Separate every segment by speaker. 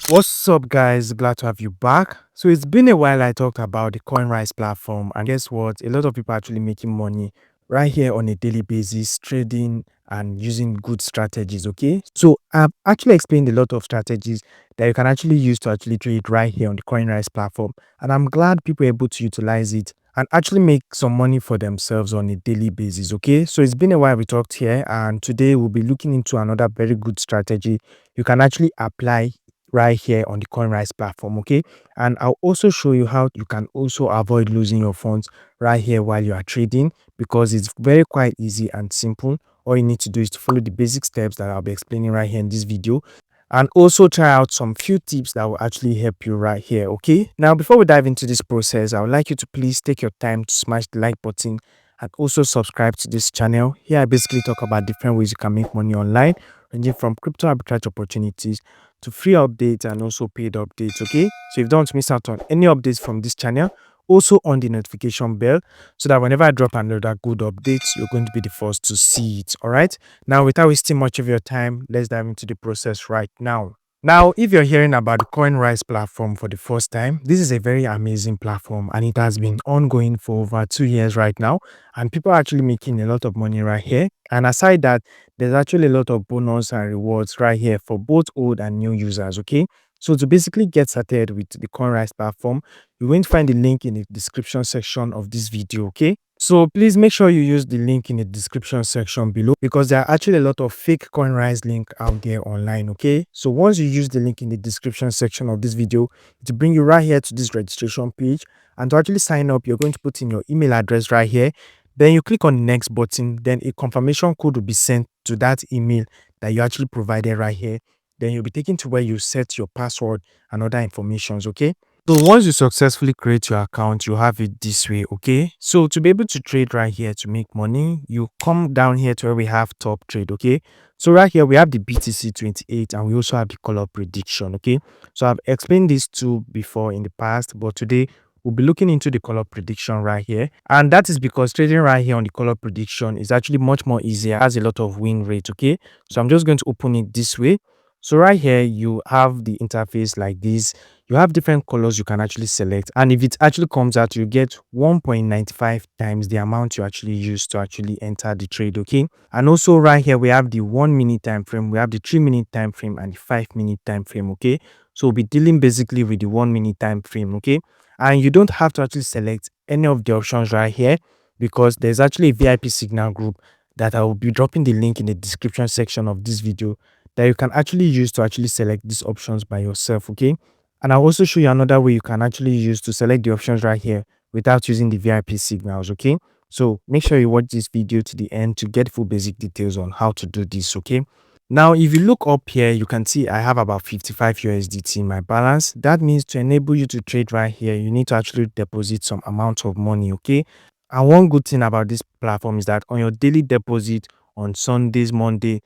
Speaker 1: What's up, guys? Glad to have you back. So it's been a while I talked about the Coinryze platform, and guess what? A lot of people are actually making money right here on a daily basis, trading and using good strategies. Okay, so I've actually explained a lot of strategies that you can actually use to actually trade right here on the Coinryze platform, and I'm glad people are able to utilize it and actually make some money for themselves on a daily basis. Okay, so it's been a while we talked here, and today we'll be looking into another very good strategy you can actually apply right here on the Coinryze platform. Okay, and I'll also show you how you can also avoid losing your funds right here while you are trading, because it's very quite easy and simple. All you need to do is to follow the basic steps that I'll be explaining right here in this video, and also try out some few tips that will actually help you right here. Okay, now before we dive into this process, I would like you to please take your time to smash the like button and also subscribe to this channel. Here I basically talk about different ways you can make money online, ranging from crypto arbitrage opportunities to free updates and also paid updates. Okay, so if you don't want to miss out on any updates from this channel, also on the notification bell, so that whenever I drop another good update, you're going to be the first to see it. All right, now without wasting much of your time, let's dive into the process right now. Now, if you're hearing about the Coinryze platform for the first time, this is a very amazing platform, and it has been ongoing for over 2 years right now, and people are actually making a lot of money right here. And aside that, there's actually a lot of bonus and rewards right here for both old and new users. Okay, so to basically get started with the Coinryze platform, you're going to find the link in the description section of this video. Okay, so please make sure you use the link in the description section below, because there are actually a lot of fake Coinryze link out there online. Okay, so once you use the link in the description section of this video, it will bring you right here to this registration page, and to actually sign up, you're going to put in your email address right here. Then you click on the next button, then a confirmation code will be sent to that email that you actually provided right here. Then you'll be taken to where you set your password and other informations. Okay, so once you successfully create your account, you have it this way. Okay, so to be able to trade right here to make money, you come down here to where we have top trade. Okay, so right here we have the BTC 28, and we also have the color prediction. Okay, so I've explained these two before in the past, but today we'll be looking into the color prediction right here, and that is because trading right here on the color prediction is actually much more easier, has a lot of win rate. Okay, so I'm just going to open it this way. So right here you have the interface like this. You have different colors you can actually select, and if it actually comes out, you get 1.95 times the amount you actually use to actually enter the trade. Okay, and also right here we have the 1 minute time frame, we have the 3 minute time frame, and the 5 minute time frame. Okay, so we'll be dealing basically with the 1 minute time frame. Okay, and you don't have to actually select any of the options right here, because there's actually a VIP signal group that I will be dropping the link in the description section of this video, that you can actually use to actually select these options by yourself. Okay, and I'll also show you another way you can actually use to select the options right here without using the VIP signals. Okay, so make sure you watch this video to the end to get full basic details on how to do this. Okay, now if you look up here, you can see I have about 55 USDT in my balance. That means to enable you to trade right here, you need to actually deposit some amount of money. Okay, and one good thing about this platform is that on your daily deposit on Sundays, Monday,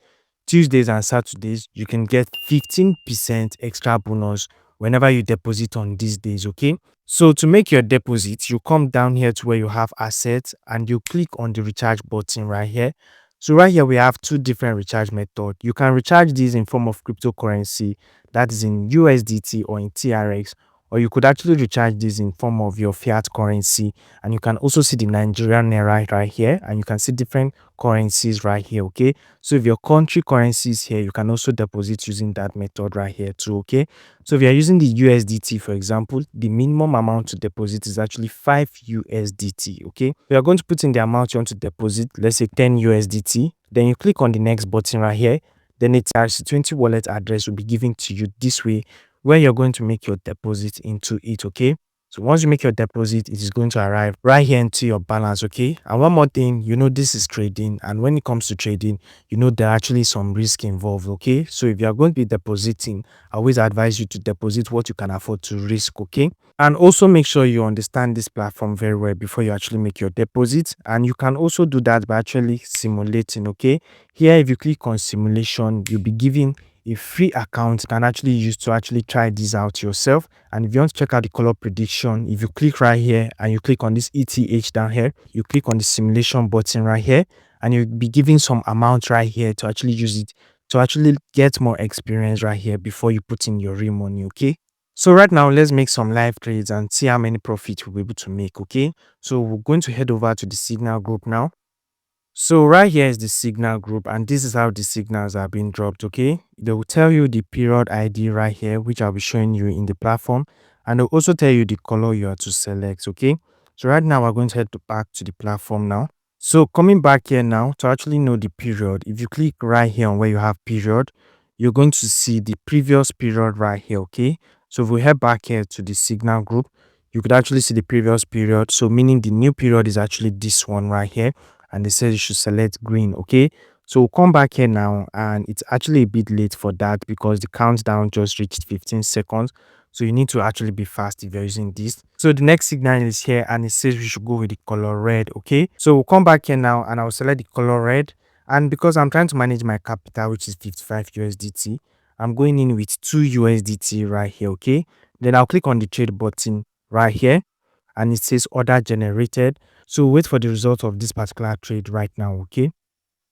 Speaker 1: Tuesdays and Saturdays, you can get 15% extra bonus whenever you deposit on these days. Okay, so to make your deposit, you come down here to where you have assets, and you click on the recharge button right here. So right here we have two different recharge methods. You can recharge these in form of cryptocurrency, that is in USDT or in TRX, or you could actually recharge this in form of your fiat currency. And you can also see the Nigerian naira right here, and you can see different currencies right here. Okay, so if your country currency is here, you can also deposit using that method right here too. Okay, so if you're using the USDT, for example, the minimum amount to deposit is actually 5 USDT. Okay, we are going to put in the amount you want to deposit, let's say 10 USDT. Then you click on the next button right here. Then its RC20 wallet address will be given to you this way, where you're going to make your deposit into it. Okay, so once you make your deposit, it is going to arrive right here into your balance. Okay, and one more thing, this is trading, and when it comes to trading, there are actually some risk involved. Okay, so if you are going to be depositing, I always advise you to deposit what you can afford to risk. Okay, and also make sure you understand this platform very well before you actually make your deposit, and you can also do that by actually simulating. Okay, here if you click on simulation, you'll be given a free account you can actually use to actually try this out yourself. And if you want to check out the color prediction, if you click right here and you click on this ETH down here, you click on the simulation button right here, and you'll be given some amount right here to actually use it to actually get more experience right here before you put in your real money. Okay. So right now, let's make some live trades and see how many profit we'll be able to make. Okay. So we're going to head over to the signal group now. So right here is the signal group, and this is how the signals are being dropped. Okay, they will tell you the period ID right here, which I'll be showing you in the platform, and they'll also tell you the color you are to select. Okay, so right now we're going to back to the platform now. So coming back here now, to actually know the period, if you click right here on where you have period, you're going to see the previous period right here. Okay, so if we head back here to the signal group, you could actually see the previous period, so meaning the new period is actually this one right here, and they said you should select green. Okay, so we'll come back here now, and it's actually a bit late for that because the countdown just reached 15 seconds, so you need to actually be fast if you're using this. So the next signal is here, and it says we should go with the color red. Okay, so we'll come back here now, and I'll select the color red, and because I'm trying to manage my capital, which is 55 USDT, I'm going in with 2 USDT right here. Okay, then I'll click on the trade button right here, and it says order generated. So wait for the result of this particular trade right now. Okay,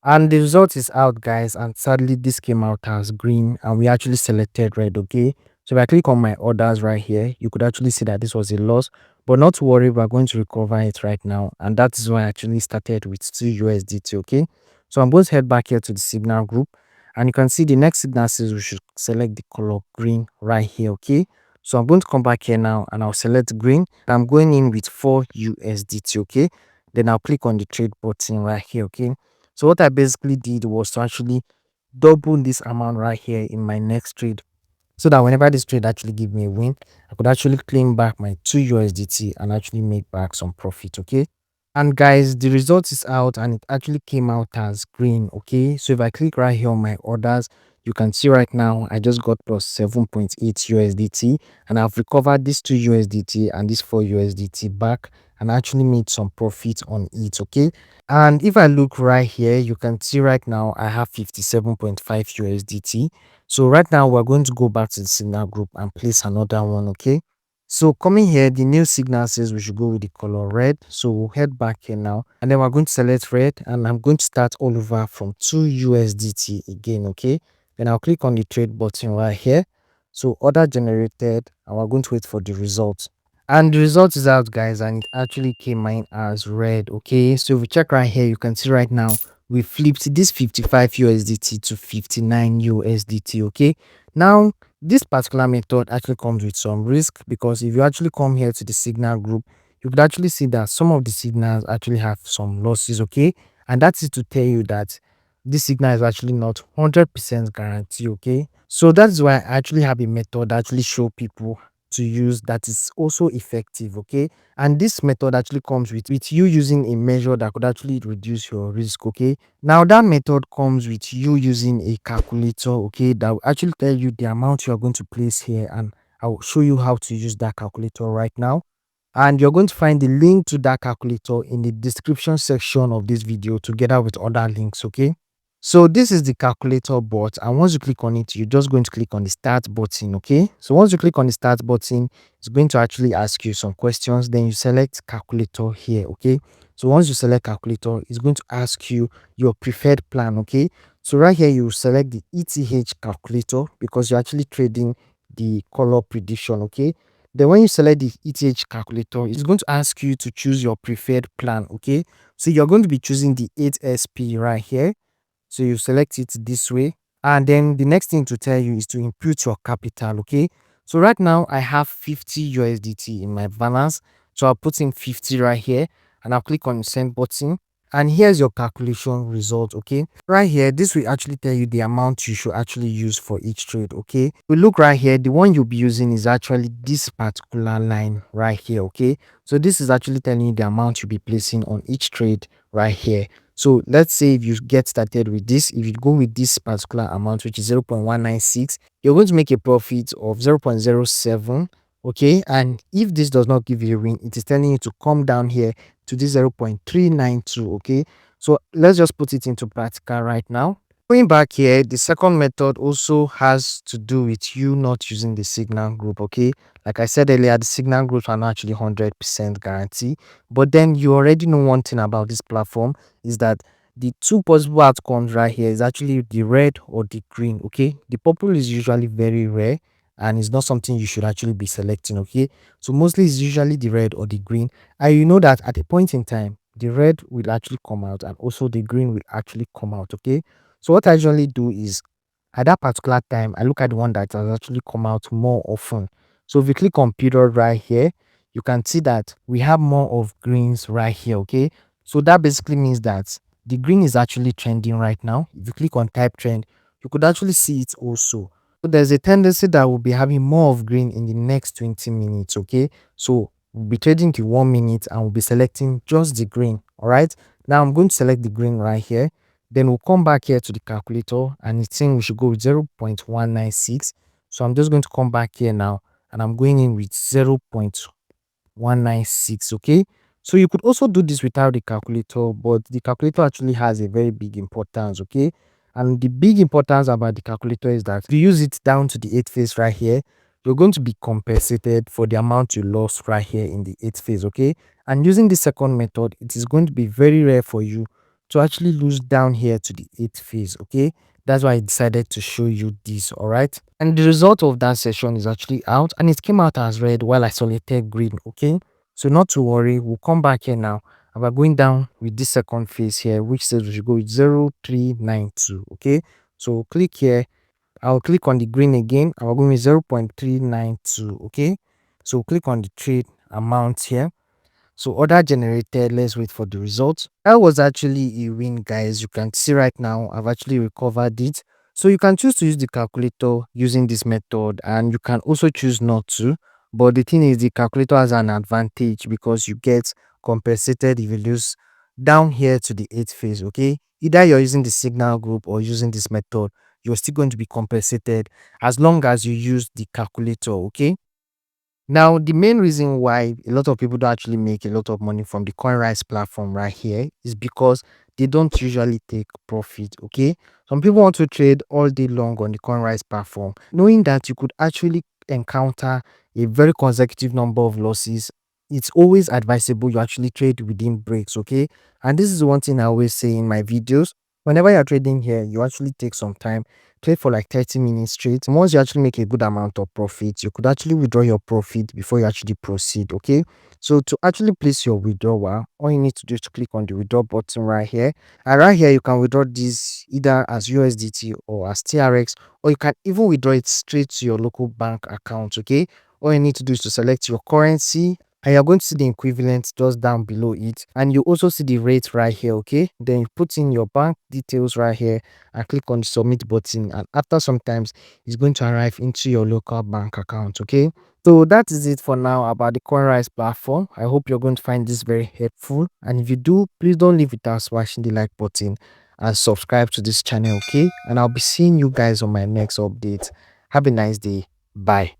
Speaker 1: and the result is out, guys, and sadly this came out as green, and we actually selected red. Okay, so if I click on my orders right here, you could actually see that this was a loss, but not to worry, we're going to recover it right now, and that is why I actually started with 2 USDT. Okay, so I'm going to head back here to the signal group, and you can see the next signal says we should select the color green right here. Okay, so I'm going to come back here now, and I'll select green. I'm going in with 4 USDT. Okay, then I'll click on the trade button right here. Okay, so what I basically did was to actually double this amount right here in my next trade, so that whenever this trade actually give me a win, I could actually claim back my 2 USDT and actually make back some profit. Okay, and guys, the result is out, and it actually came out as green. Okay, so if I click right here on my orders, you can see right now I just got plus 7.8 USDT, and I've recovered this 2 USDT and this 4 USDT back, and actually made some profit on it. Okay, and if I look right here, you can see right now I have 57.5 USDT. So right now we're going to go back to the signal group and place another one. Okay, so coming here, the new signal says we should go with the color red. So we'll head back here now, and then we're going to select red, and I'm going to start all over from 2 USDT again. Okay, then I'll click on the trade button right here. So order generated, and we're going to wait for the result. And the result is out, guys, and it actually came in as red. Okay, so if we check right here, you can see right now we flipped this 55 USDT to 59 USDT. Okay, now this particular method actually comes with some risk, because if you actually come here to the signal group, you could actually see that some of the signals actually have some losses. Okay, and that is to tell you that this signal is actually not 100% guarantee. Okay, so that's why I actually have a method that actually show people to use that is also effective. Okay, and this method actually comes with you using a measure that could actually reduce your risk. Okay, now that method comes with you using a calculator. Okay, that will actually tell you the amount you are going to place here, and I'll show you how to use that calculator right now, and you're going to find the link to that calculator in the description section of this video together with other links. Okay, so this is the calculator bot, and once you click on it, you're just going to click on the start button. Okay, so once you click on the start button, it's going to actually ask you some questions, then you select calculator here. Okay, so once you select calculator, it's going to ask you your preferred plan. Okay, so right here you select the ETH calculator because you're actually trading the color prediction. Okay, then when you select the ETH calculator, it's going to ask you to choose your preferred plan. Okay, so you're going to be choosing the 8SP right here, so you select it this way, and then the next thing to tell you is to input your capital. Okay, so right now I have 50 USDT in my balance, so I'll put in 50 right here, and I'll click on the send button, and here's your calculation result. Okay, right here this will actually tell you the amount you should actually use for each trade. Okay, we look right here, the one you'll be using is actually this particular line right here. Okay, so this is actually telling you the amount you'll be placing on each trade right here. So let's say if you get started with this, if you go with this particular amount, which is 0.196, you're going to make a profit of 0.07. Okay, and if this does not give you a win, it is telling you to come down here to this 0.392. Okay, so let's just put it into practical right now. Going back here, the second method also has to do with you not using the signal group. Okay, like I said earlier, the signal groups are not actually 100% guarantee, but then you already know one thing about this platform is that the two possible outcomes right here is actually the red or the green. Okay, the purple is usually very rare and it's not something you should actually be selecting. Okay, so mostly it's usually the red or the green, and you know that at a point in time the red will actually come out and also the green will actually come out. Okay, so what I usually do is at that particular time I look at the one that has actually come out more often. So if you click on period right here, you can see that we have more of greens right here. Okay, so that basically means that the green is actually trending right now. If you click on type trend, you could actually see it also. So there's a tendency that we'll be having more of green in the next 20 minutes. Okay, so we'll be trading the 1 minute and we'll be selecting just the green. All right, now I'm going to select the green right here. Then we'll come back here to the calculator and it's saying we should go with 0.196. So I'm just going to come back here now and I'm going in with 0.196. Okay, so you could also do this without the calculator, but the calculator actually has a very big importance. Okay, and the big importance about the calculator is that if you use it down to the 8th phase right here, you're going to be compensated for the amount you lost right here in the 8th phase. Okay, and using the second method, it is going to be very rare for you to actually lose down here to the 8th phase. Okay, that's why I decided to show you this. All right, and the result of that session is actually out and it came out as red while I selected green. Okay, so not to worry, we'll come back here now and we're going down with this second phase here, which says we should go with 0.392. Okay, so click here, I'll click on the green again and we're going with 0.392. Okay, so click on the trade amount here. So order generated, let's wait for the results. That was actually a win, guys. You can see right now I've actually recovered it. So you can choose to use the calculator using this method and you can also choose not to. But the thing is, the calculator has an advantage because you get compensated if you lose down here to the 8th phase. Okay, either you're using the signal group or using this method, you're still going to be compensated as long as you use the calculator. Okay, now, the main reason why a lot of people don't actually make a lot of money from the Coinryze platform right here is because they don't usually take profit. Okay, some people want to trade all day long on the Coinryze platform, knowing that you could actually encounter a very consecutive number of losses. It's always advisable you actually trade within breaks. Okay, and this is one thing I always say in my videos. Whenever you're trading here, you actually take some time, trade for like 30 minutes straight. Once you actually make a good amount of profit, you could actually withdraw your profit before you actually proceed. Okay, so to actually place your withdrawal, all you need to do is to click on the withdraw button right here, and right here you can withdraw this either as USDT or as TRX, or you can even withdraw it straight to your local bank account. Okay, all you need to do is to select your currency and you're going to see the equivalent just down below it, and you also see the rate right here. Okay, then you put in your bank details right here and click on the submit button, and after some times it's going to arrive into your local bank account. Okay, so that is it for now about the Coinryze platform. I hope you're going to find this very helpful, and if you do, please don't leave without smashing the like button and subscribe to this channel. Okay, and I'll be seeing you guys on my next update. Have a nice day. Bye.